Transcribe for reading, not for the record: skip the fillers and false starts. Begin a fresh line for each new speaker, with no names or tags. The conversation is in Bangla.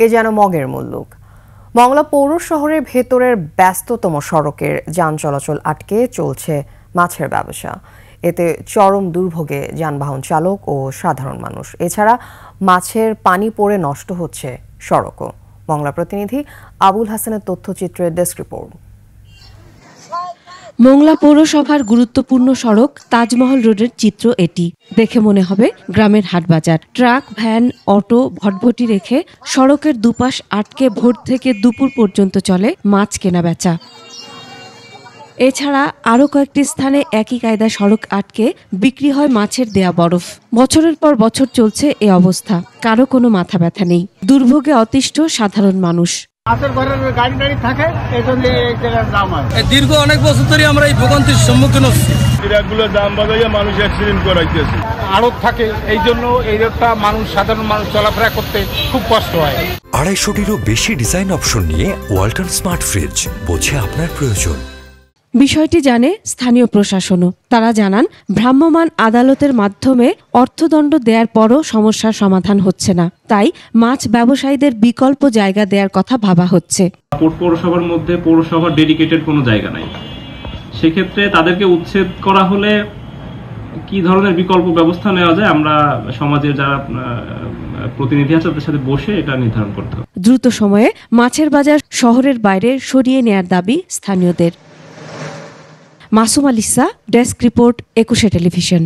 এ যেন মগের মুল্লুক। মংলা পৌর শহরের ভেতরের ব্যস্ততম সড়কের যান চলাচল আটকে চলছে মাছের ব্যবসা। এতে চরম দুর্ভোগে যানবাহন চালক ও সাধারণ মানুষ। এছাড়া মাছের পানি পড়ে নষ্ট হচ্ছে সড়কও। মংলা প্রতিনিধি আবুল হাসানের তথ্যচিত্রের ডেস্ক রিপোর্ট।
মংলা পৌরসভার গুরুত্বপূর্ণ সড়ক তাজমহল রোডের চিত্র এটি। দেখে মনে হবে গ্রামের হাটবাজার। ট্রাক, ভ্যান, অটো ভটভটি রেখে সড়কের দুপাশ আটকে ভোর থেকে দুপুর পর্যন্ত চলে মাছ কেনা বেচা। এছাড়া আরও কয়েকটি স্থানে একই কায়দা সড়ক আটকে বিক্রি হয় মাছের দেয়া বরফ। বছরের পর বছর চলছে এ অবস্থা, কারো কোনো মাথা ব্যথা নেই। দুর্ভোগে অতিষ্ঠ সাধারণ মানুষ।
দীর্ঘ অনেক বছর ধরে আমরা এই ভোগান্তির সম্মুখীন হচ্ছি।
মানুষ অ্যাক্সিডেন্ট করাইতেছে।
আড়ত থাকে, এই জন্য এই রোডটা সাধারণ মানুষ চলাফেরা করতে খুব কষ্ট হয়।
250-টিরও বেশি ডিজাইন অপশন নিয়ে ওয়ালটন স্মার্ট ফ্রিজ, বোঝে আপনার প্রয়োজন।
বিষয়টি জানে স্থানীয় প্রশাসনও। তারা জানান, ভ্রাম্যমাণ আদালতের মাধ্যমে অর্থদণ্ড দেওয়ার পরও সমস্যার সমাধান হচ্ছে না। তাই মাছ ব্যবসায়ীদের বিকল্প জায়গা দেওয়ার কথা ভাবা হচ্ছে।
পৌরসভার মধ্যে পৌরসভার ডেডিকেটেড কোনো জায়গা নাই। সেক্ষেত্রে তাদেরকে উচ্ছেদ করা হলে কি ধরনের বিকল্প ব্যবস্থা নেওয়া যায়, আমরা সমাজের যারা প্রতিনিধি আছে তাদের সাথে বসে এটা নির্ধারণ করতে হবে।
দ্রুত সময়ে মাছের বাজার শহরের বাইরে সরিয়ে নেয়ার দাবি স্থানীয়দের। Masum আলিসা, desk report, 21 television.